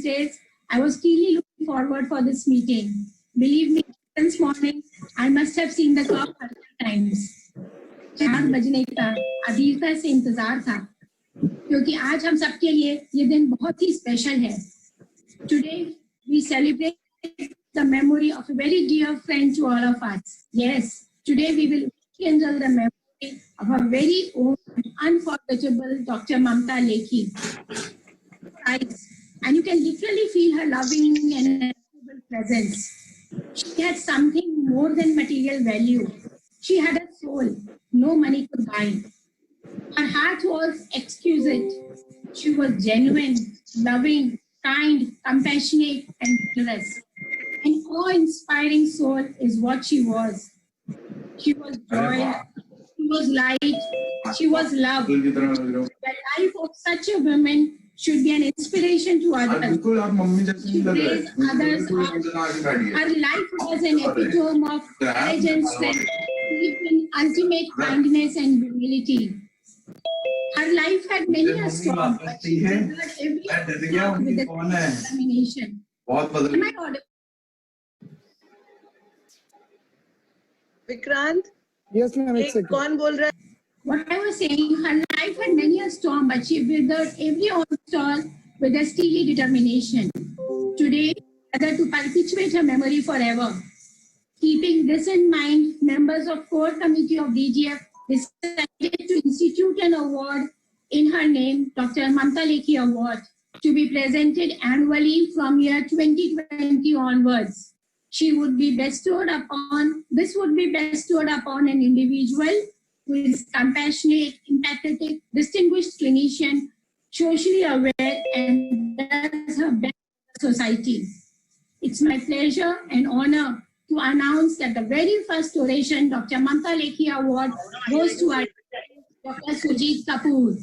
days. I was keenly looking forward for this meeting. Believe me, this morning I must have seen the clock 30 times. 4 बजने का अधीरता से इंतजार था, क्योंकि आज हम सबके लिए ये दिन बहुत ही स्पेशल है. Today we celebrate the memory of a very dear friend to all of us. Yes, today we will rekindle the memory of our very own unforgettable Dr. Mamta Lekhi. And you can literally feel her loving and adorable presence. She had something more than material value. She had a soul no money could buy. Her heart was exquisite. She was genuine, loving, kind, compassionate, and generous. An awe-inspiring soul is what she was. She was joy, she was light, she was love. The life of such a woman should be an inspiration to others. She raised others up. Her life was an epitome of courage and strength, in ultimate kindness and humility. Her life had many a storm, but she weathered every storm with determination. Am I audible? Vikrant, Yes, ma'am. कौन बोल रहा है? What I was saying, her life had many a storm, but she weathered every obstacle with a steely determination. Today, whether to perpetuate her memory forever. Keeping this in mind, members of core committee of DGF decided to institute an award in her name, Dr. Mamta Lekhi Award, to be presented annually from year 2020 onwards. This would be bestowed upon an individual who is compassionate, empathetic, distinguished clinician, socially aware, and does her best for society. It's my pleasure and honor to announce that the very first oration, Dr. Mamta Lekhi Award, goes to our Dr. Sujit Kapoor.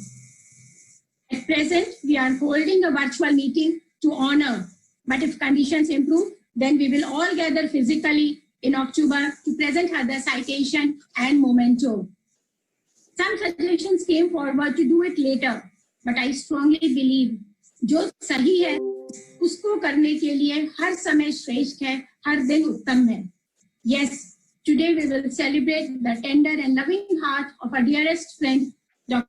At present, we are holding a virtual meeting to honor, but if conditions improve, then we will all gather physically in October to present her the citation and memento. Some suggestions came forward to do it later, but I strongly believe जो सही है उसको करने के लिए हर समय श्रेष्ठ है, हर दिन उत्तम है. Yes, today we will celebrate the tender and loving heart of our dearest friend, Dr.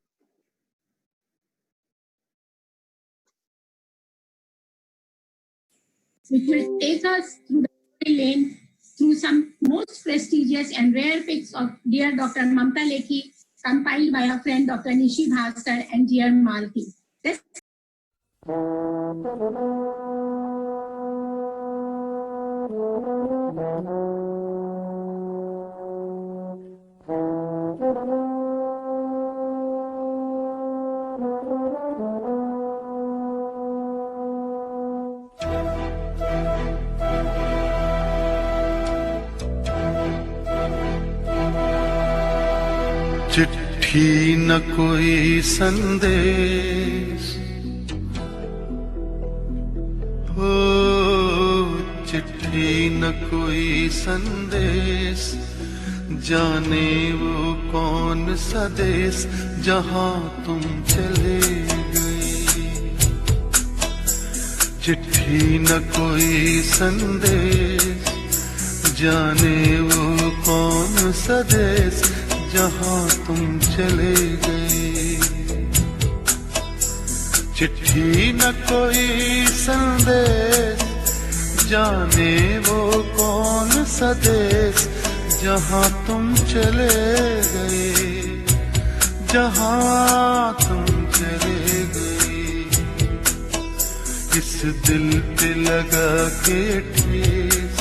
which will take us through the memory lane through some most prestigious and rare pics of dear Dr. Mamta Lekhi, compiled by our friend Dr. Nishi Bhaskar and dear Malti. चिट्ठी न कोई संदेश, हो चिट्ठी न कोई संदेश, जाने वो कौन सा देश जहां तुम चले गए. चिट्ठी न कोई संदेश, जाने वो कौन सा देश जहां तुम चले गए. चिट्ठी न कोई संदेश, जाने वो कौन सा देश जहां तुम चले गए, जहां तुम चले गए. इस दिल पे लगा के ठेस,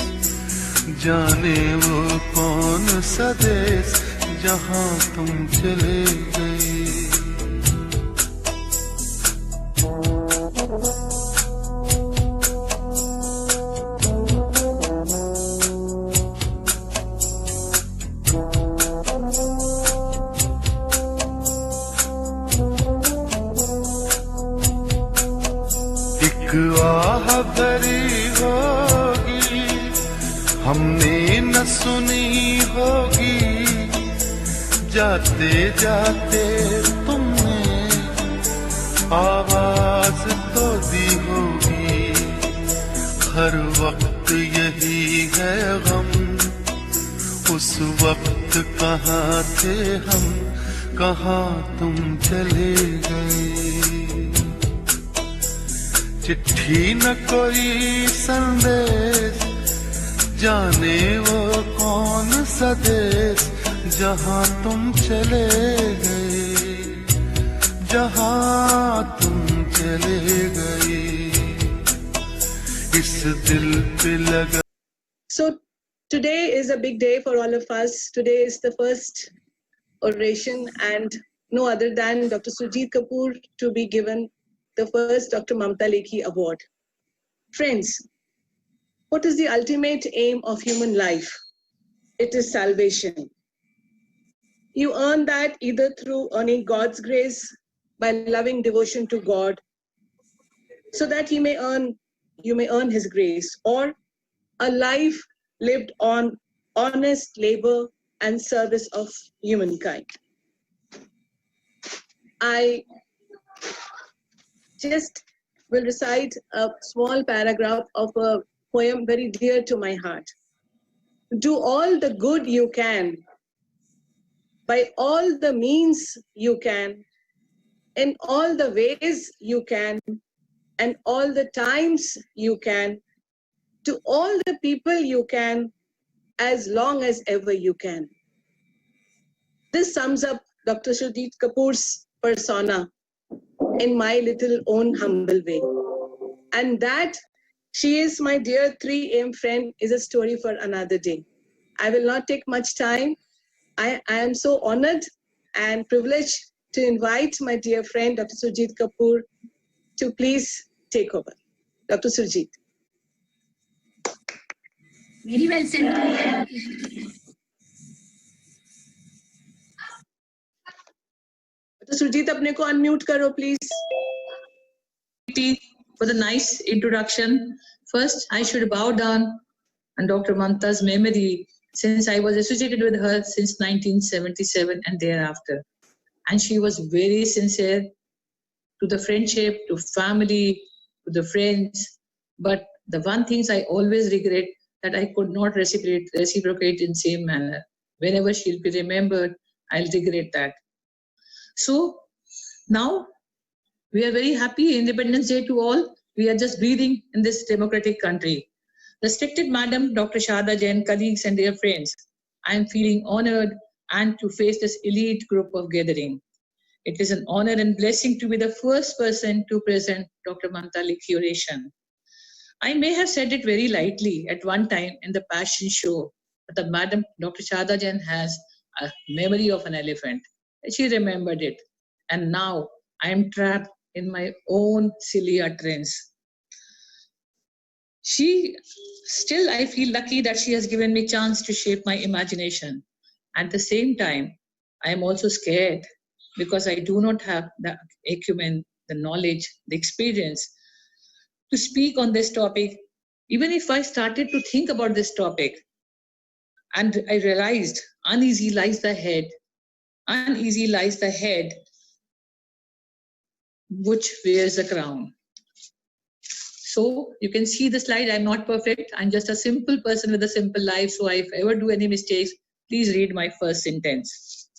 जाने वो कौन सा देश जहां तुम चले गए. एक आह भरी होगी, हमने न सुनी होगी, जाते जाते तुमने आवाज तो दी होगी. हर वक्त यही है गम, उस वक्त कहाँ थे हम, कहाँ तुम चले गए। चिट्ठी न कोई संदेश, जाने वो कौन सा देश, जहाँ तुम चले गए, जहाँ तुम चले गए, इस दिल पे लगा। So today is a big day for all of us. Today is the first oration, and no other than Dr. Surjit Kapoor to be given the first Dr. Mamta Lekhi Award. Friends, what is the ultimate aim of human life? It is salvation. You earn that either through earning God's grace by loving devotion to God, so that you may earn His grace, or a life lived on honest labor and service of humankind. I just will recite a small paragraph of a poem very dear to my heart. Do all the good you can, by all the means you can, in all the ways you can, and all the times you can, to all the people you can, as long as ever you can. This sums up Dr. Surjit Kapoor's persona in my little own humble way. And that she is my dear 3am friend is a story for another day. I will not take much time. I am so honored and privileged to invite my dear friend Dr. Surjit Kapoor to please take over. Dr. Surjit. Very well said. Dr. Surjit, apne ko unmute karo, please. For the nice introduction. First, I should bow down on Dr. Mamta's memory, since I was associated with her since 1977 and thereafter. And she was very sincere to the friendship, to family, to the friends. But the one thing I always regret that I could not reciprocate in same manner. Whenever she'll be remembered, I'll regret that. So now we are very happy Independence Day to all. We are just breathing in this democratic country. Respected Madam Dr. Shahada Jain, colleagues and dear friends, I am feeling honored and to face this elite group of gathering. It is an honor and blessing to be the first person to present Dr. Mamta Lekhi oration. I may have said it very lightly at one time in the Passion Show, but the Madam Dr. Shahada Jain has a memory of an elephant. She remembered it. And now I am trapped in my own silly utterance. I feel lucky that she has given me chance to shape my imagination. At the same time, I am also scared because I do not have the acumen, the knowledge, the experience to speak on this topic. Even if I started to think about this topic, and I realized uneasy lies the head which wears the crown. So you can see the slide. I'm not perfect. I'm just a simple person with a simple life. So if I ever do any mistakes, please read my first sentence.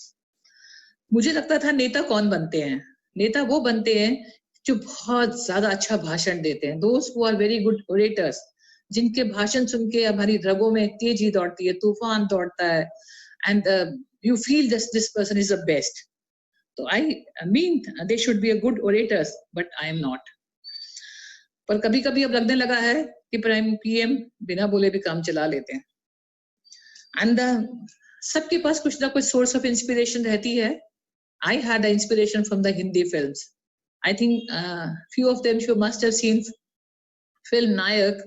मुझे लगता था नेता कौन बनते हैं? नेता वो बनते हैं जो बहुत ज्यादा अच्छा भाषण देते हैं. Those who are very good orators, जिनके भाषण सुन के हमारी रगों में तेजी दौड़ती है, तूफान दौड़ता है, and you feel this person is the best. So I mean they should be a good orators, but I am not. पर कभी-कभी अब लगने लगा है कि प्राइम पीएम बिना बोले भी काम चला लेते हैं. And सबके पास कुछ ना कुछ source of inspiration रहती है. I had the inspiration from the Hindi films. I think few of them you must have seen film Nayak,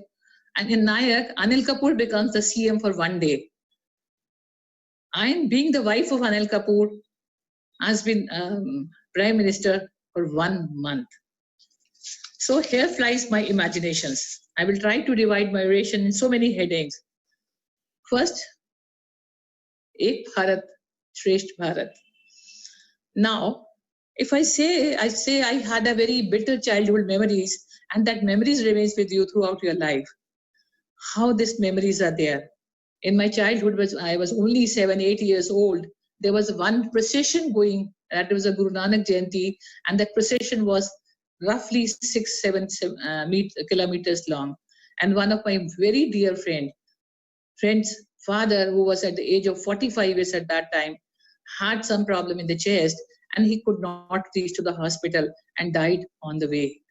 and in Nayak, Anil Kapoor becomes the CM for one day. Being the wife of Anil Kapoor, has been Prime Minister for 1 month. So here flies my imaginations. I will try to divide my oration in so many headings. First, Ek Bharat, Shresth Bharat. Now, if I say I had a very bitter childhood memories, and that memories remains with you throughout your life. how these memories are there. In my childhood, I was only 7, 8 years old. There was one procession going, that was a Guru Nanak Jayanti, and that procession was roughly 6, 7 kilometers long. And one of my very dear friend's father, who was at the age of 45 years at that time, had some problem in the chest, and he could not reach to the hospital and died on the way.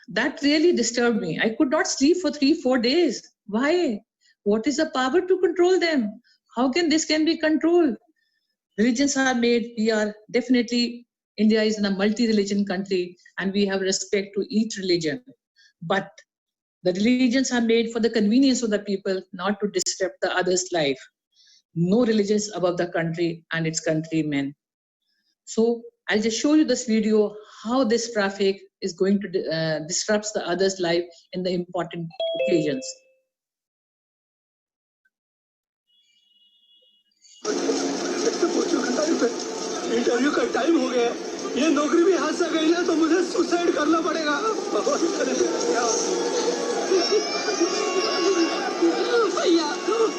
That really disturbed me. I could not sleep for 3-4 days. Why? What is the power to control them? How can this can be controlled? Religions are made. We are definitely, India is in a multi-religion country, and we have respect to each religion. But the religions are made for the convenience of the people, not to disrupt the other's life. No religion is above the country and its countrymen. So I'll just show you this video, how this traffic is going to disrupt the other's life in the important occasions. Interview का time हो गया, ये नौकरी भी हाथ से गई ना तो मुझे सुसाइड करना पड़ेगा। भैया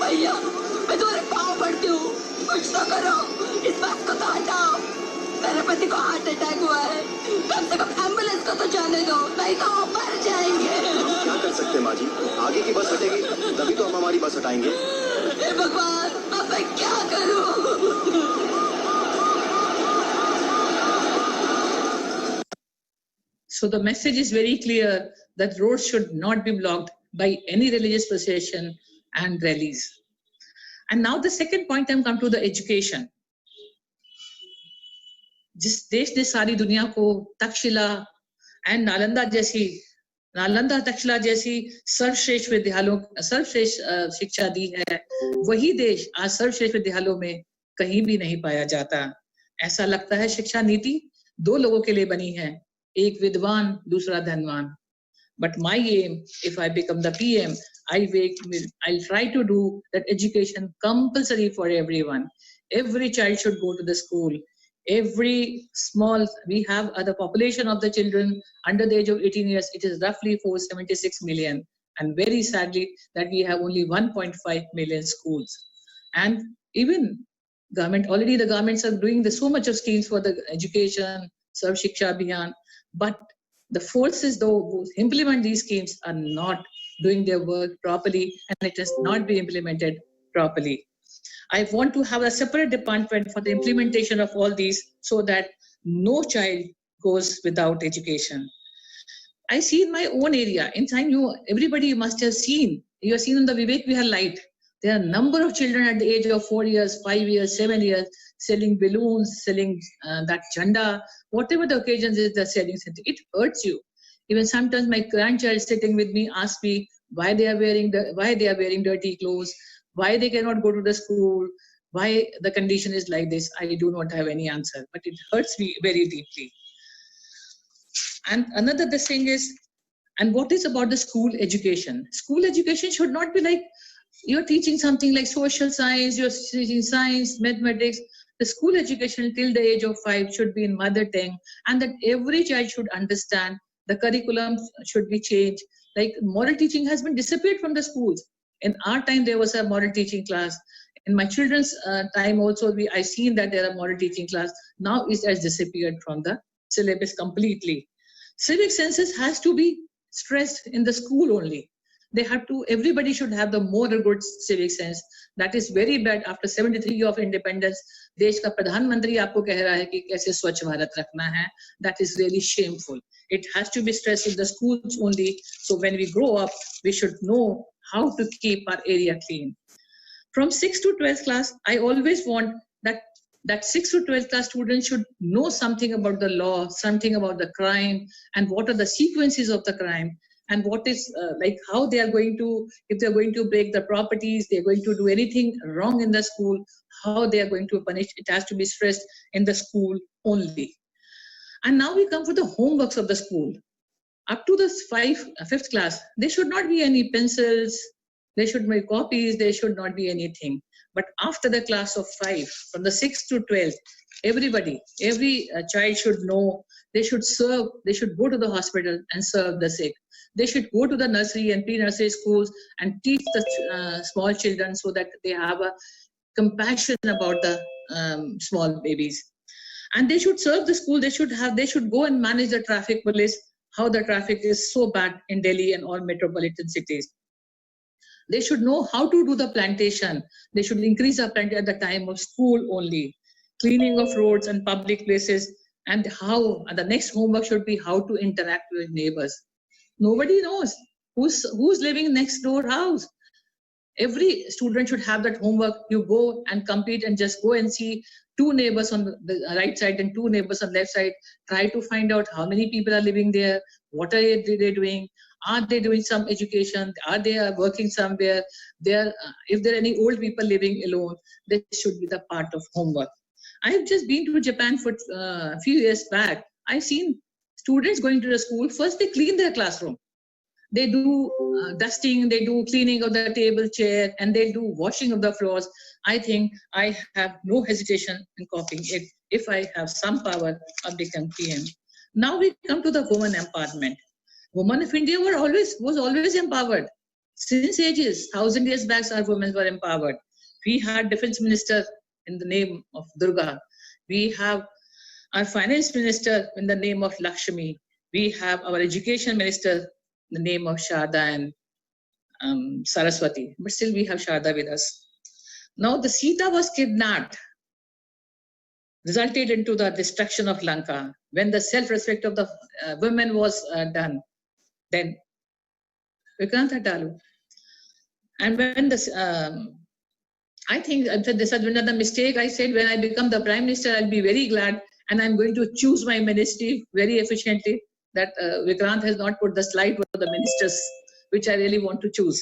भैया मैं तुम्हारे पाँव पड़ती हूँ, कुछ तो करो, इस बात को तो हटाओ। मेरे पति को हार्ट अटैक हुआ है, कम से कम एम्बुलेंस को तो जाने दो, नहीं तो वो मर जाएंगे। क्या कर सकते हैं माँ जी, आगे की बस हटेगी तभी तो हम हमारी बस हटाएंगे। हे भगवान, अब मैं क्या करूँ? So the message is very clear that roads should not be blocked by any religious procession and rallies. And now the second point, I'm come to the education. जिस देश ने सारी दुनिया को तक्षशिला एंड नालंदा तक्षशिला जैसी सर्वश्रेष्ठ विद्यालयों सर्वश्रेष्ठ शिक्षा दी है, वही देश आज सर्वश्रेष्ठ विद्यालयों में कहीं भी नहीं पाया जाता। ऐसा लगता है शिक्षा नीति दो लोगों के लिए बनी है, एक विद्वान दूसरा धनवान। But my aim, if I become the PM, I'll try to do that education compulsory for everyone. Every child should go to the school. Every small, we have the population of the children under the age of 18 years, it is roughly 476 million. And very sadly that we have only 1.5 million schools. And even already the governments are doing so much of schemes for the education, Sarv Shiksha Abhiyan, but the forces though who implement these schemes are not doing their work properly, and it has not been implemented properly. I want to have a separate department for the implementation of all these so that no child goes without education. I see in my own area, in time everybody must have seen, you have seen on the Vivek Vihar light, there are a number of children at the age of 4 years, 5 years, 7 years, selling balloons, selling that chanda, whatever the occasions is they're selling something. It hurts you. Even sometimes my grandchild sitting with me asks me why they are wearing dirty clothes, why they cannot go to the school, why the condition is like this. I do not have any answer, but it hurts me very deeply. And another thing is, and what is about the school education? School education should not be like you're teaching something like social science, you're teaching science, mathematics. The school education till the age of 5 should be in mother tongue, and that every child should understand. The curriculum should be changed. Like moral teaching has been disappeared from the schools. In our time, there was a moral teaching class. In my children's time also, I've seen that there are moral teaching class. Now it has disappeared from the syllabus completely. Civic senses has to be stressed in the school only. They have to, everybody should have the moral good civic sense. That is very bad. After 73 years of independence, देश का प्रधानमंत्री आपको कह रहा है कि कैसे स्वच्छ भारत रखना है. That is really shameful. It has to be stressed in the schools only. So when we grow up, we should know how to keep our area clean. From 6th to 12th class, I always want that 6th to 12th class students should know something about the law, something about the crime, and what are the sequences of the crime, and what is like how they are going to, if they're going to break the properties, they're going to do anything wrong in the school, how they are going to punish. It has to be stressed in the school only. And now we come for the homeworks of the school. Up to the 5th class, there should not be any pencils, there should be copies, there should not be anything. But after the class of 5, from the 6th to 12th, every child should know They should serve, they should go to the hospital and serve the sick. They should go to the nursery and pre-nursery schools and teach the small children so that they have a compassion about the small babies. And they should serve the school. They should go and manage the traffic police, how the traffic is so bad in Delhi and all metropolitan cities. They should know how to do the plantation. They should increase the plantation at the time of school only, cleaning of roads and public places, and how the next homework should be how to interact with neighbors. Nobody knows who's living next door house. Every student should have that homework. You go and compete and just go and see 2 neighbors on the right side and 2 neighbors on the left side. Try to find out how many people are living there, what are they doing, are they doing some education, are they working somewhere, if there are any old people living alone, this should be the part of homework. I've just been to Japan for a few years back. I've seen students going to the school. First, they clean their classroom. They do dusting, they do cleaning of the table, chair, and they do washing of the floors. I think I have no hesitation in copying it if I have some power of become PM. Now we come to the women empowerment. Women of India was always empowered. Since ages, 1,000 years back, our women were empowered. We had defense minister in the name of Durga. We have our finance minister in the name of Lakshmi. We have our education minister in the name of Sharda and Saraswati. But still we have Sharda with us. Now the Sita was kidnapped, resulted into the destruction of Lanka. When the self-respect of the women was done, then Vikrant Hatalu. And when this, I think this has been another mistake. I said when I become the Prime Minister, I'll be very glad and I'm going to choose my ministry very efficiently. That Vikrant has not put the slide for the ministers, which I really want to choose.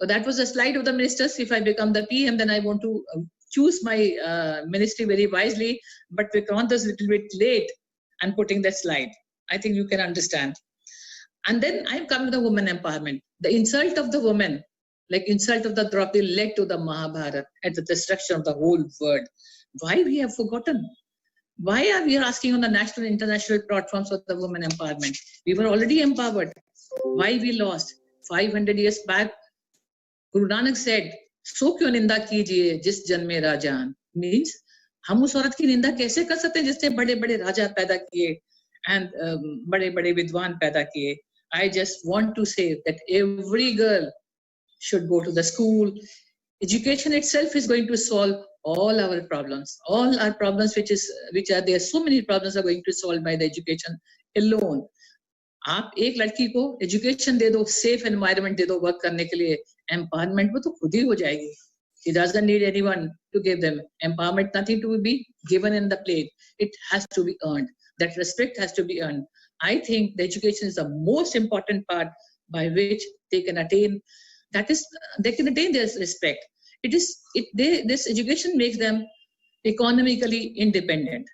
So that was the slide of the ministers. If I become the PM, then I want to choose my ministry very wisely. But Vikrant is a little bit late and putting that slide. I think you can understand. And then I'm coming to the women empowerment. The insult of the woman, like insult of the Draupadi, led to the Mahabharata and the destruction of the whole world. Why we have forgotten? Why are we asking on the national and international platforms for the women empowerment? We were already empowered. Why we lost? 500 years back, Guru Nanak said, "So क्यों निंदा कीजिए जिस जन्मे राजान?" Means, हम उस औरत की निंदा कैसे कर सकते हैं जिसने बड़े-बड़े राजा पैदा किए and बड़े-बड़े विद्वान पैदा किए? I just want to say that every girl should go to the school. Education itself is going to solve all our problems. All our problems which are there, so many problems are going to solve by the education alone. आप एक लड़की को education दे दो, safe environment दे दो work करने के लिए, empowerment वो तो खुद ही हो जाएगी. She doesn't need anyone to give them empowerment, nothing to be given in the plate. It has to be earned. That respect has to be earned. I think the education is the most important part by which they can attain. That is, they can attain their respect. This education makes them economically independent.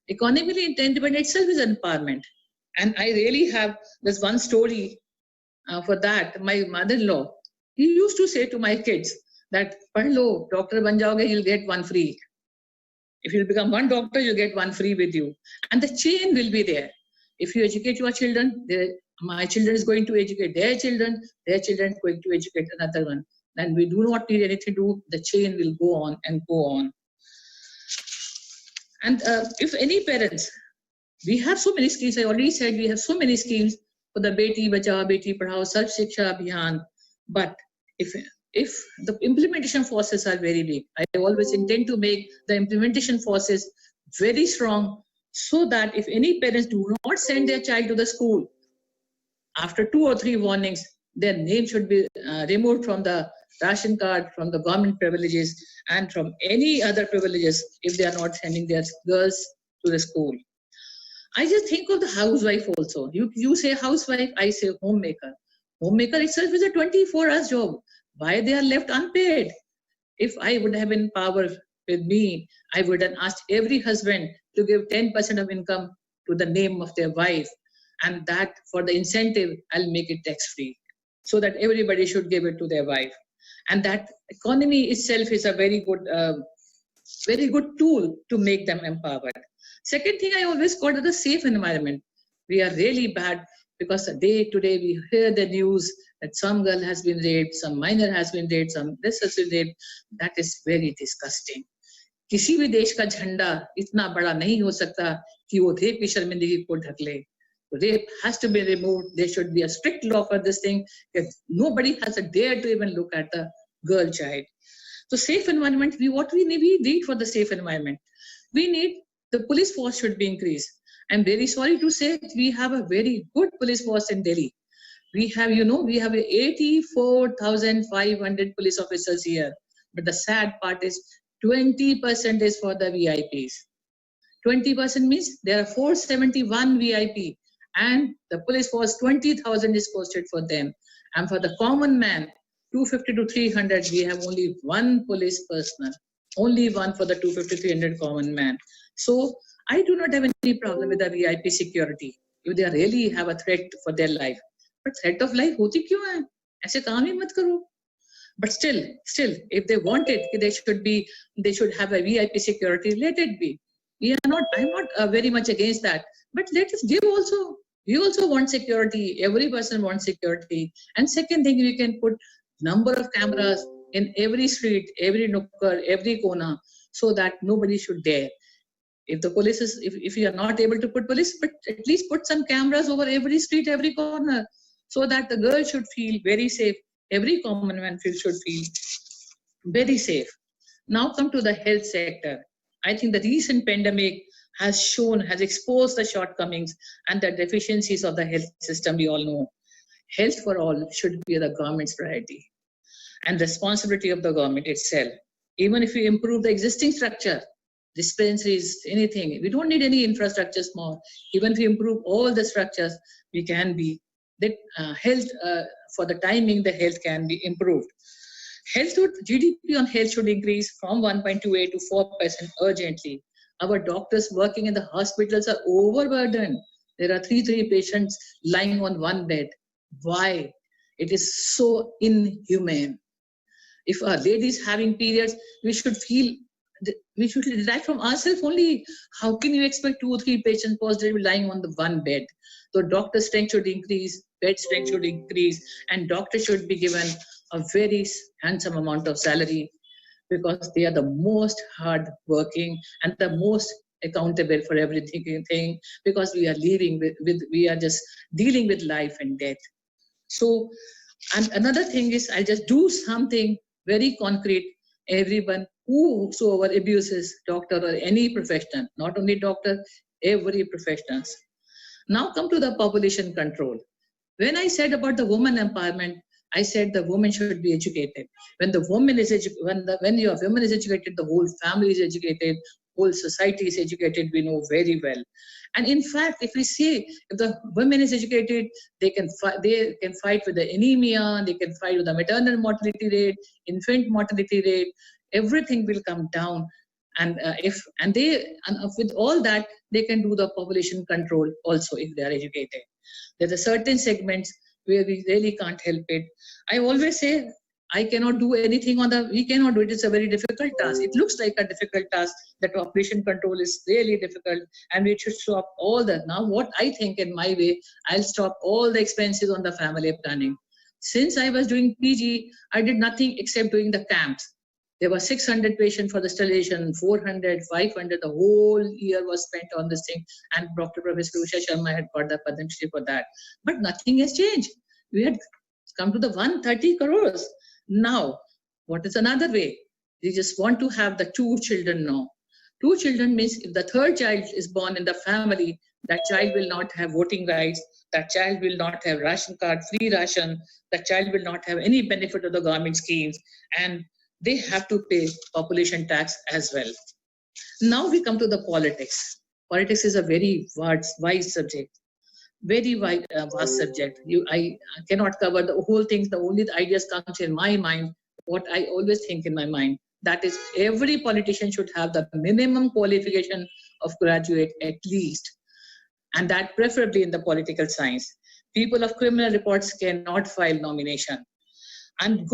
Economically independent itself is empowerment. And I really have this one story for that. My mother-in-law, he used to say to my kids that, "Padh lo, doctor ban jaoge, you'll get one free. If you become one doctor, you'll get one free with you." And the chain will be there. If you educate your children, my children is going to educate their children is going to educate another one. And we do not need anything to do, the chain will go on and go on. And if any parents, we have so many schemes, I already said we have so many schemes for the Beti Bachao, Beti Padhao, Sarv Shiksha Abhiyan. But if the implementation forces are very weak, I always intend to make the implementation forces very strong so that if any parents do not send their child to the school, after 2 or 3 warnings, their name should be removed from the ration card, from the government privileges, and from any other privileges if they are not sending their girls to the school. I just think of the housewife also. You say housewife, I say homemaker. Homemaker itself is a 24-hour job. Why they are left unpaid? If I would have been power with me, I would have asked every husband to give 10% of income to the name of their wife. And that for the incentive, I'll make it tax-free so that everybody should give it to their wife. And that economy itself is a very good tool to make them empowered. Second thing I always call it a safe environment. We are really bad because day to day we hear the news that some girl has been raped, some minor has been raped, some this has been raped. That is very disgusting. किसी भी देश का झंडा इतना बड़ा नहीं हो सकता कि वो रेप की शर्मिंदगी को ढक ले. Rape has to be removed. There should be a strict law for this thing. Nobody has a dare to even look at a girl child. So safe environment, what we need for the safe environment. We need the police force should be increased. I'm very sorry to say we have a very good police force in Delhi. We have, we have 84,500 police officers here. But the sad part is 20% is for the VIPs. 20% means there are 471 VIP and the police force 20,000 is posted for them. And for the common man, 250 to 300, we have only one police personnel. Only one for the 250 300 common man. So I do not have any problem with the VIP security if they really have a threat for their life. But threat of life hoti kyun hai? Aise kaam hi mat karo. But still, if they want it, they should have a VIP security. Let it be. I'm not very much against that. But let us give also. We also want security. Every person wants security. And second thing, we can put number of cameras in every street, every nukkar, every corner, so that nobody should dare. If the police is, if you are not able to put police, but at least put some cameras over every street, every corner, so that the girl should feel very safe. Every common man should feel very safe. Now come to the health sector. I think the recent pandemic has exposed the shortcomings and the deficiencies of the health system. We all know health for all should be the government's priority and responsibility of the government itself. Even if we improve the existing structure, dispensaries, anything, we don't need any infrastructures more. Even if we improve all the structures, we can be that health for the timing, the health can be improved. GDP on health should increase from 1.28 to 4% urgently. Our doctors working in the hospitals are overburdened. There are 3 patients lying on one bed. Why? It is so inhumane. If a lady is having periods, we should derive from ourselves only. How can you expect 2 or 3 patients positive lying on the one bed? So doctor strength should increase, bed strength should increase, and doctors should be given a very handsome amount of salary because they are the most hard working and the most accountable for everything because we are we are just dealing with life and death. So, and another thing is I'll just do something very concrete. Everyone whosoever abuses doctor or any professional, not only doctor, every professionals. Now come to the population control. When I said about the woman empowerment, I said the woman should be educated. When the woman is when your woman is educated, the whole family is educated, whole society is educated. We know very well. And in fact, if we say if the woman is educated, they can fight with the anemia, they can fight with the maternal mortality rate, infant mortality rate. Everything will come down. And with all that, they can do the population control also if they are educated. There are certain segments where we really can't help it. I always say, I cannot do anything we cannot do it. It's a very difficult task. It looks like a difficult task. The population control is really difficult and we should stop now what I think in my way, I'll stop all the expenses on the family planning. Since I was doing PG, I did nothing except doing the camps. There were 600 patients for the sterilization, 400, 500, the whole year was spent on this thing. And Dr. Professor Usha Sharma had got the Padma Shri for that. But nothing has changed. We had come to the 130 crores. Now, what is another way? We just want to have the 2 children now. 2 children means if the 3rd child is born in the family, that child will not have voting rights, that child will not have ration card, free ration, that child will not have any benefit of the government schemes, and they have to pay population tax as well. Now we come to the politics. Politics is a very wide subject, very vast subject. I cannot cover the whole thing. The only ideas comes in my mind, what I always think in my mind. That is, every politician should have the minimum qualification of graduate at least, and that preferably in the political science. People of criminal records cannot file nomination. And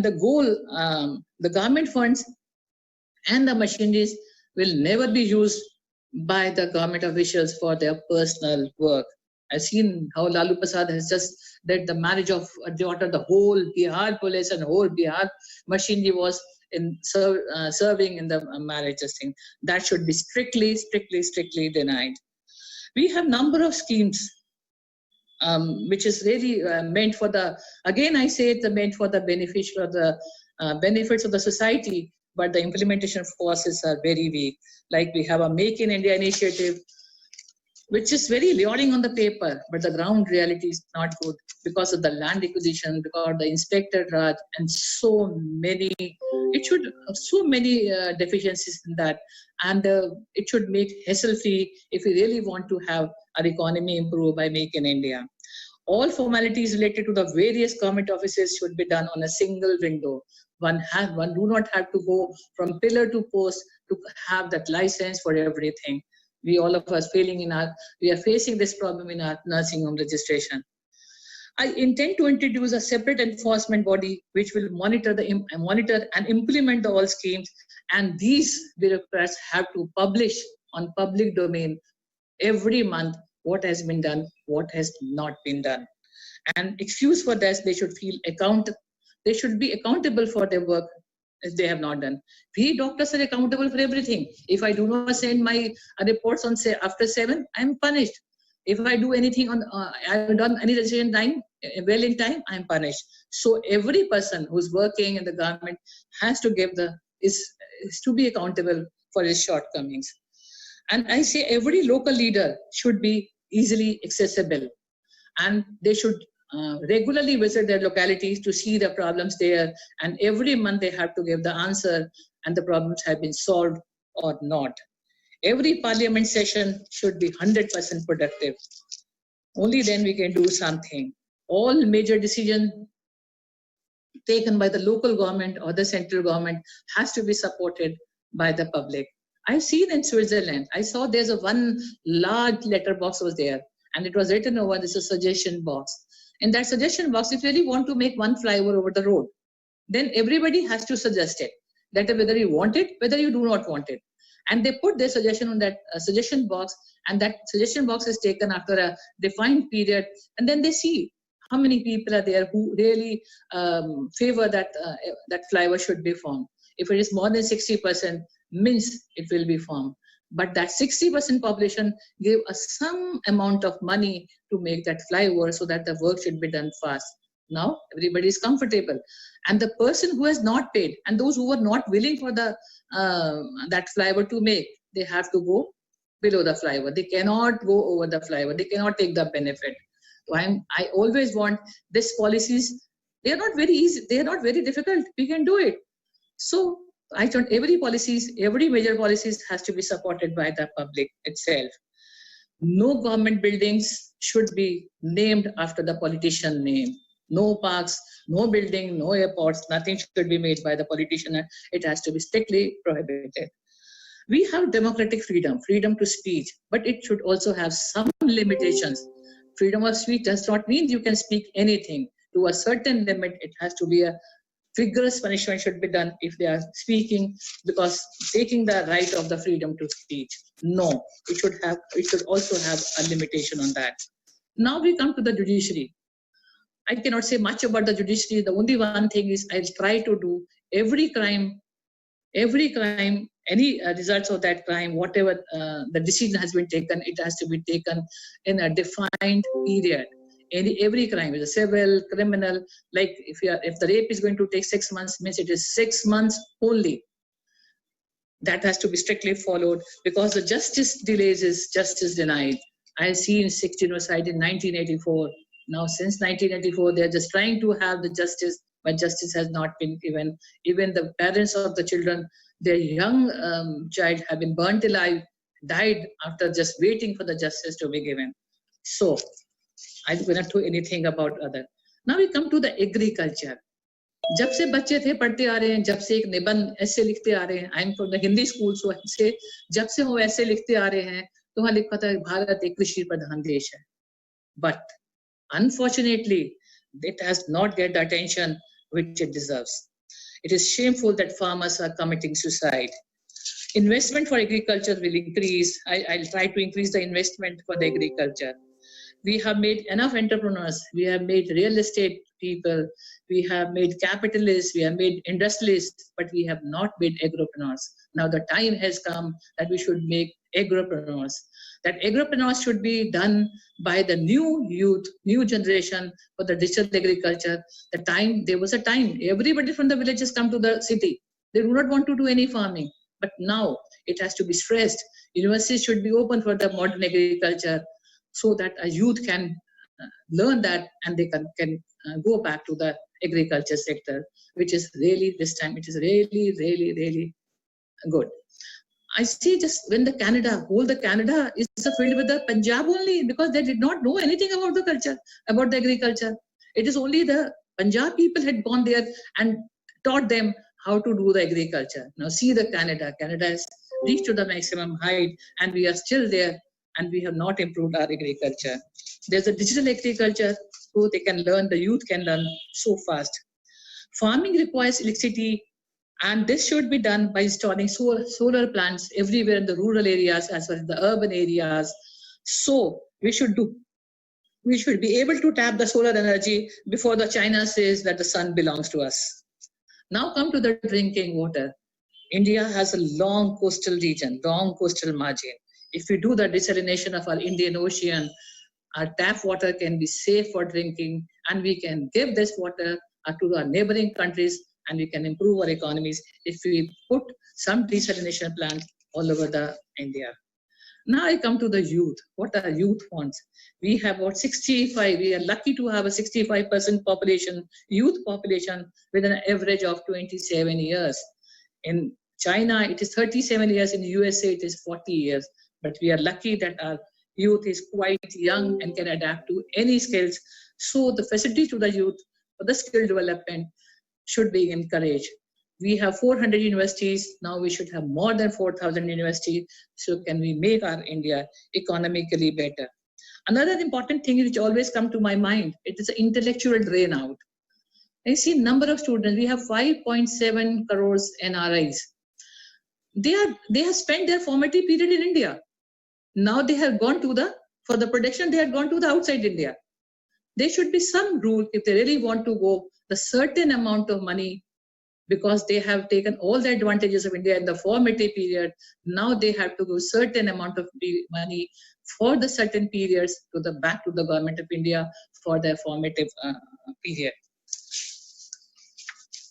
the goal, the government funds and the machineries will never be used by the government officials for their personal work. I've seen how Lalu Prasad has just did the marriage of a daughter, the whole Bihar police and whole Bihar machinery was serving in the marriage thing. That should be strictly denied. We have number of schemes which is really meant for the, again I say it's meant for the benefits of the society, but the implementation forces are very weak. Like we have a Make in India initiative, which is very luring on the paper, but the ground reality is not good because of the land acquisition, because of the inspector Raj, and so many deficiencies in that. And it should make hassle-free if we really want to have our economy improve by Make in India. All formalities related to the various government offices should be done on a single window. One do not have to go from pillar to post to have that license for everything. We all of us we are facing this problem in our nursing home registration. I intend to introduce a separate enforcement body which will monitor and implement all schemes, and these bureaucrats have to publish on public domain every month what has been done, what has not been done. And excuse for this, they should be accountable for their work if they have not done. We doctors are accountable for everything. If I do not send my reports on after 7, I am punished. If I do anything I have done any registration time, well in time, I am punished. So every person who's working in the government has to is to be accountable for his shortcomings. And I say every local leader should be easily accessible, and they should regularly visit their localities to see the problems there, and every month they have to give the answer and the problems have been solved or not. Every parliament session should be 100% productive. Only then we can do something. All major decisions taken by the local government or the central government has to be supported by the public. I've seen in Switzerland, I saw there's one large letterbox was there, and it was written over, this is a suggestion box. In that suggestion box, if you really want to make one flyover over the road, then everybody has to suggest it, that whether you want it, whether you do not want it. And they put their suggestion on that suggestion box, and that suggestion box is taken after a defined period, and then they see how many people are there who really favor that flyover should be formed. If it is more than 60%, means it will be formed. But that 60% population gave us some amount of money to make that flyover so that the work should be done fast. Now everybody is comfortable, and the person who has not paid and those who were not willing for the that flyover to make, they have to go below the flyover. They cannot go over the flyover. They cannot take the benefit. So I always want these policies. They are not very easy. They are not very difficult. We can do it. So I thought every major policies has to be supported by the public itself. No government buildings should be named after the politician name. No parks, no building, no airports, nothing should be made by the politician. It has to be strictly prohibited. We have democratic freedom to speech, but it should also have some limitations. Freedom of speech does not mean you can speak anything. To a certain limit, it has to be a vigorous punishment should be done if they are speaking, because taking the right of the freedom to speech. No, it should also have a limitation on that. Now we come to the judiciary. I cannot say much about the judiciary. The only one thing is I'll try to do every crime, any results of that crime, whatever the decision has been taken, it has to be taken in a defined period. Every crime is a civil, criminal. Like if the rape is going to take 6 months, means it is 6 months only. That has to be strictly followed, because the justice delays is justice denied. I see in 6 genocide in 1984. Now since 1984, they're just trying to have the justice, but justice has not been given. Even the parents of the children, their young child have been burnt alive, died after just waiting for the justice to be given. So I will not do anything about other. Now we come to the agriculture. जब से बच्चे थे पढ़ते आ रहे हैं, जब से एक निबंध ऐसे लिखते आ रहे हैं, I am from the Hindi school, so से जब से वो ऐसे लिखते आ रहे हैं तो वहाँ लिखा था भारत एक कृषि प्रधान देश है. But unfortunately, it has not get the attention which it deserves. It is shameful that farmers are committing suicide. Investment for agriculture will increase. I'll try to increase the investment for the agriculture. We have made enough entrepreneurs. We have made real estate people. We have made capitalists. We have made industrialists, but we have not made agropreneurs. Now the time has come that we should make agropreneurs. That agropreneurs should be done by the new youth, new generation for the digital agriculture. There was a time, everybody from the villages come to the city. They do not want to do any farming. But now it has to be stressed. Universities should be open for the modern agriculture so that a youth can learn that and they can go back to the agriculture sector, which is really, this time, it is really, really, really good. I see just when whole the Canada is filled with the Punjab only, because they did not know anything about the culture, about the agriculture. It is only the Punjab people had gone there and taught them how to do the agriculture. Now see the Canada. Canada has reached to the maximum height and we are still there and we have not improved our agriculture. There's a digital agriculture so they can learn, the youth can learn so fast. Farming requires electricity and this should be done by installing solar plants everywhere in the rural areas as well as the urban areas. So we should be able to tap the solar energy before the China says that the sun belongs to us. Now come to the drinking water. India has a long coastal region, long coastal margin. If we do the desalination of our Indian Ocean, our tap water can be safe for drinking and we can give this water to our neighboring countries and we can improve our economies if we put some desalination plants all over the India. Now I come to the youth. What our youth wants? We have about 65, we are lucky to have a 65% population, youth population with an average of 27 years. In China, it is 37 years, in the USA, it is 40 years. But we are lucky that our youth is quite young and can adapt to any skills. So the facility to the youth for the skill development should be encouraged. We have 400 universities. Now we should have more than 4,000 universities. So can we make our India economically better? Another important thing which always come to my mind, it is the intellectual drain out. I see number of students. We have 5.7 crores NRIs. They have spent their formative period in India. Now they have gone to for the production, they have gone to the outside India. There should be some rule if they really want to go, the certain amount of money, because they have taken all the advantages of India in the formative period. Now they have to go certain amount of money for the certain periods back to the government of India for their formative period.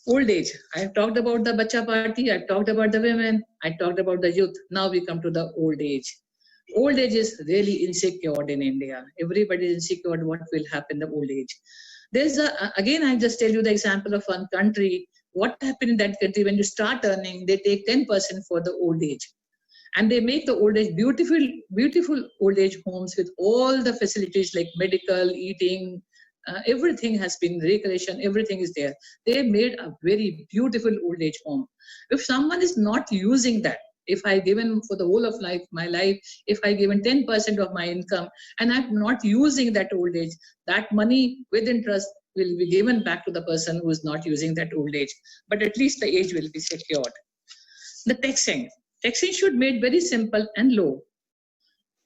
Old age. I have talked about the Bacha Party. I talked about the women. I talked about the youth. Now we come to the old age. Old age is really insecure in India. Everybody is insecure what will happen in the old age. There's again, I just tell you the example of one country. What happened in that country when you start earning, they take 10% for the old age. And they make the old age beautiful, beautiful old age homes with all the facilities like medical, eating, everything has been, recreation, everything is there. They made a very beautiful old age home. If someone is not using that, if I given for the whole of my life, if I given 10% of my income and I'm not using that old age, that money with interest will be given back to the person who is not using that old age. But at least the age will be secured. The taxing should be made very simple and low.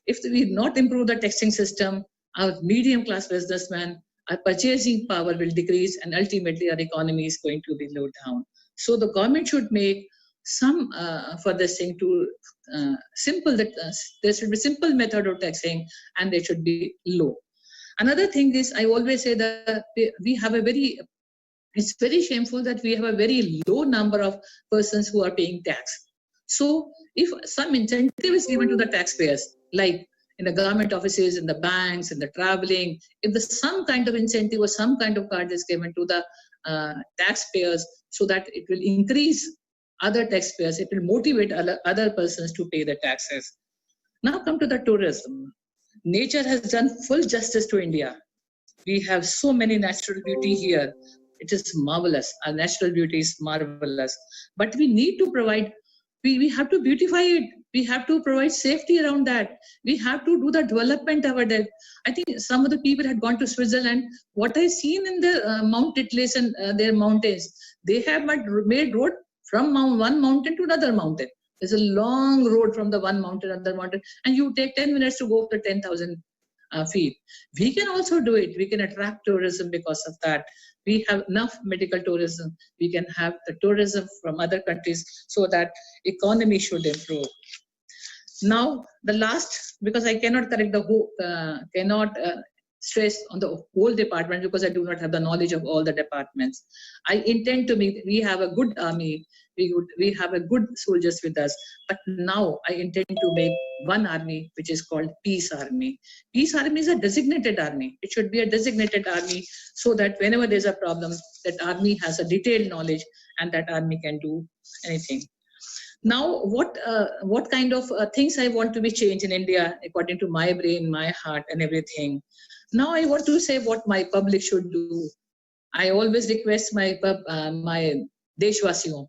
If we not improve the taxing system, our medium class businessmen, our purchasing power will decrease and ultimately our economy is going to be low down. So the government should make some for this thing to there should be simple method of taxing and they should be low. Another thing is, I always say that it's very shameful that we have a very low number of persons who are paying tax. So if some incentive is given to the taxpayers, like in the government offices, in the banks, in the traveling, if there's some kind of incentive or some kind of card is given to the taxpayers so that it will increase other taxpayers, it will motivate other persons to pay the taxes. Now come to the tourism. Nature has done full justice to India. We have so many natural beauty here. It is marvelous. Our natural beauty is marvelous. But we need to provide, we have to beautify it. We have to provide safety around that. We have to do the development over there. I think some of the people had gone to Switzerland. What I've seen in the Mount Atlas and their mountains, they have made road from one mountain to another mountain. There's a long road from the one mountain to another mountain, and you take 10 minutes to go up to 10,000 feet. We can also do it. We can attract tourism because of that. We have enough medical tourism. We can have the tourism from other countries so that economy should improve. Now, the last, because I cannot correct the whole, stress on the whole department because I do not have the knowledge of all the departments. I intend to make, we have a good army, we have a good soldiers with us, but now I intend to make one army which is called Peace Army. Peace Army is a designated army. It should be a designated army so that whenever there's a problem, that army has a detailed knowledge and that army can do anything. Now, what kind of things I want to be changed in India according to my brain, my heart, and everything. Now, I want to say what my public should do. I always request my Deshwasiyon,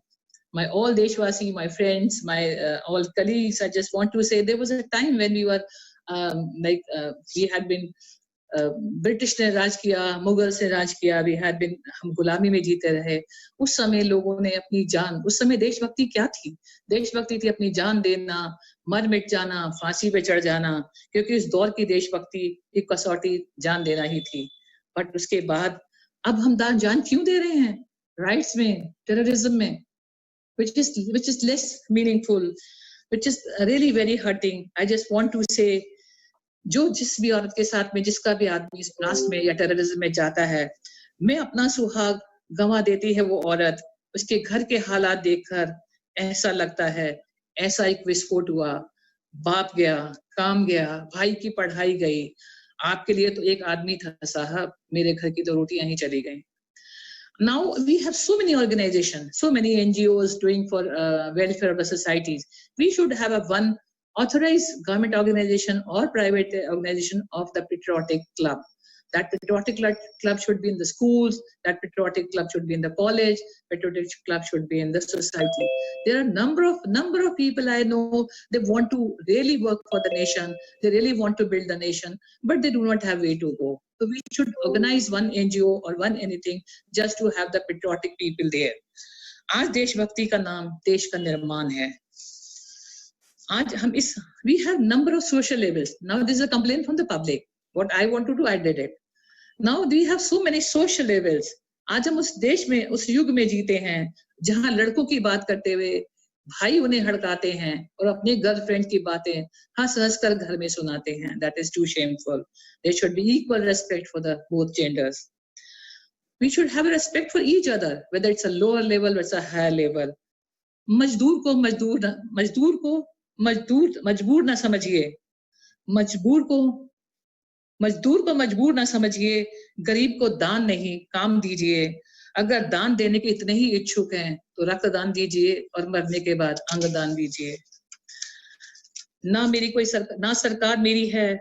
my all Deshwasi, my friends, my all colleagues. I just want to say there was a time when we were we had been British ने राज किया, मुगल से राज किया, we had been, हम गुलामी में जीते रहे. उस समय लोगों ने अपनी जान, उस समय देशभक्ति क्या थी? देशभक्ति थी अपनी जान देना, मर मिट जाना, फांसी पे चढ़ जाना, क्योंकि इस दौर की देशभक्ति की कसौटी जान देना ही थी. बट उसके बाद अब हम जान क्यों दे रहे हैं? राइट्स में, टेररिज्म में, which is less meaningful, which is really very hurting. I just want to say, जो जिस भी औरत के साथ में, जिसका भी आदमी इस ब्लास्ट में या टेररिज्म में जाता है, मैं अपना सुहाग गंवा देती है वो औरत, उसके घर के हालात देखकर ऐसा लगता है ऐसा एक विस्फोट हुआ, बाप गया, काम गया, भाई की पढ़ाई गई, आपके लिए तो एक आदमी था साहब, मेरे घर की तो रोटियां ही चली गई. Now we have so many organizations, so many NGOs doing for welfare of the societies. We should have a one authorized government organization or private organization of the patriotic club. That patriotic club should be in the schools, that patriotic club should be in the college, patriotic club should be in the society. There are number of people I know, they want to really work for the nation, they really want to build the nation, but they do not have way to go. So we should organize one NGO or one anything just to have the patriotic people there. आज देशभक्ति का नाम देश का निर्माण है. आज हम इस, we have number of social labels. Now this is a complaint from the public. What I want to do, I did it. Now we have so many social labels. आज हम उस देश में, उस युग में जीते हैं जहां लड़कों की बात करते हुए भाई उन्हें हड़काते हैं और अपने गर्लफ्रेंड की बातें हंस कर घर में सुनाते हैं. That is too shameful. There should be equal respect for the both genders. We should have respect for each other, whether it's a lower level or it's a higher level. मजदूर को मजबूर ना समझिए, मजदूर को मजबूर ना समझिए, गरीब को दान नहीं काम दीजिए. अगर दान देने के इतने ही इच्छुक हैं तो रक्तदान दीजिए और मरने के बाद अंगदान दीजिए. ना मेरी कोई ना सरकार मेरी है,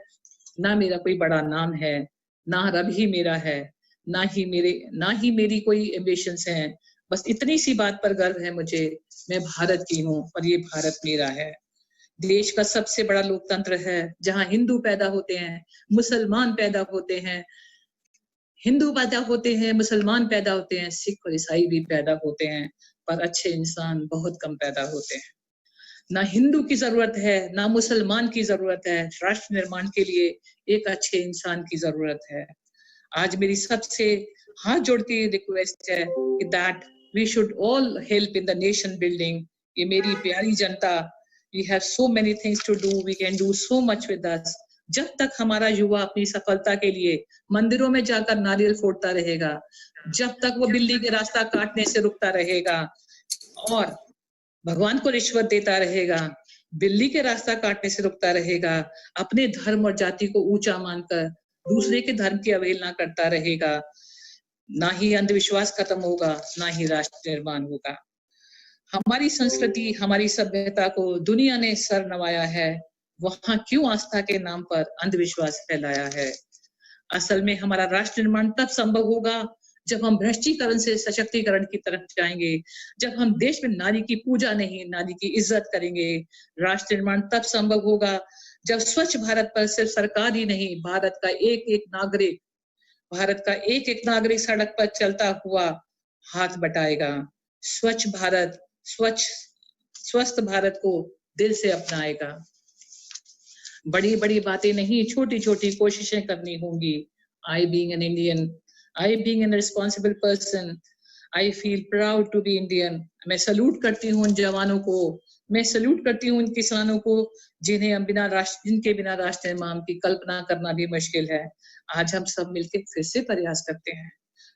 ना मेरा कोई बड़ा नाम है, ना रब ही मेरा है, ना ही मेरी कोई एम्बिशंस हैं. बस इतनी सी बात पर गर्व है मुझे, मैं भारत की हूँ और ये भारत मेरा है. देश का सबसे बड़ा लोकतंत्र है जहां हिंदू पैदा होते हैं, मुसलमान पैदा होते हैं, हिंदू पैदा होते हैं, मुसलमान पैदा होते हैं, सिख और ईसाई भी पैदा होते हैं, पर अच्छे इंसान बहुत कम पैदा होते हैं. ना हिंदू की जरूरत है, ना मुसलमान की जरूरत है, राष्ट्र निर्माण के लिए एक अच्छे इंसान की जरूरत है. आज मेरी सबसे हाथ जोड़ के रिक्वेस्ट है कि that we should all help in the nation building. ये मेरी प्यारी जनता, we have so many things to do, we can do so much with us. जब तक हमारा युवा अपनी सफलता के लिए मंदिरों में जाकर नारियल फोड़ता रहेगा, जब तक वो बिल्ली के रास्ता काटने से रुकता रहेगा और भगवान को रिश्वत देता रहेगा, बिल्ली के रास्ता काटने से रुकता रहेगा, अपने धर्म और जाति को ऊंचा मानकर दूसरे के धर्म की अवहेलना करता रहेगा, ना ही अंधविश्वास खत्म होगा, ना ही राष्ट्र निर्माण होगा. हमारी संस्कृति, हमारी सभ्यता को दुनिया ने सर नवाया है, वहां क्यों आस्था के नाम पर अंधविश्वास फैलाया है? असल में हमारा राष्ट्र निर्माण तब संभव होगा जब हम भ्रष्टीकरण से सशक्तिकरण की तरफ जाएंगे, जब हम देश में नारी की पूजा नहीं, नारी की इज्जत करेंगे. राष्ट्र निर्माण तब संभव होगा जब स्वच्छ भारत पर सिर्फ सरकार ही नहीं, भारत का एक नागरिक सड़क पर चलता हुआ हाथ बटाएगा. स्वच्छ भारत, स्वच्छ स्वस्थ भारत को दिल से अपनाएगा। बड़ी बड़ी बातें नहीं, छोटी छोटी कोशिशें करनी होंगी। I being an Indian, I being a responsible person, I feel proud to be Indian. मैं सल्यूट करती हूँ उन जवानों को, मैं सल्यूट करती हूँ उन किसानों को जिनके बिना राष्ट्र निर्माण की कल्पना करना भी मुश्किल है। आज हम सब मिलकर फिर से प्रयास करते हैं।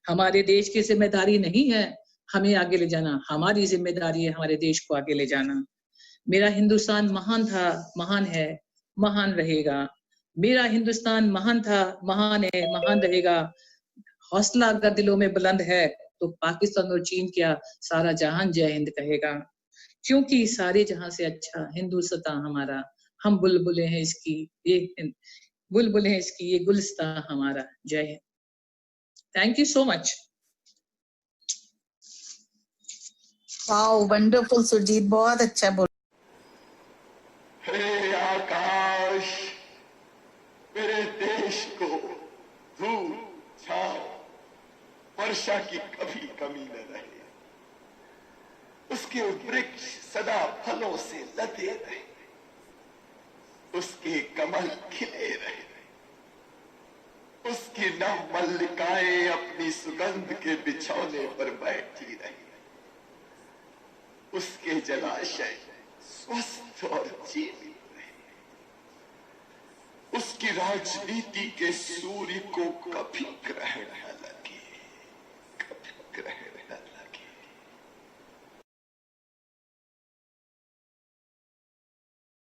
हमारे देश की जिम्मेदारी नहीं है हमें आगे ले जाना, हमारी जिम्मेदारी है हमारे देश को आगे ले जाना। मेरा हिंदुस्तान महान था, महान है, महान रहेगा। मेरा हिंदुस्तान महान था, महान है, महान रहेगा। हौसला अगर दिलों में बुलंद है तो पाकिस्तान और चीन क्या, सारा जहान जय हिंद कहेगा। क्योंकि सारे जहां से अच्छा हिंदुस्तान हमारा, हम बुलबुलें हैं इसकी, ये बुलबुलें हैं इसकी, ये गुलिस्तान हमारा। जय हिंद। Thank you so much. Wow, wonderful Surjit, बहुत अच्छा बोल। हे आकाश, मेरे देश को धूप, छांव, वर्षा की कभी कमी न रहे। उसके वृक्ष सदा फलों से लदे रहे, उसके कमल खिले रहे, उसकी नव मल्लिकाएं अपनी सुगंध के बिछौने पर बैठी रही, उसके जलाशय स्वस्थ और जीवित रहे, उसकी राजनीति के सूर्य को कभी ग्रहण न लगे।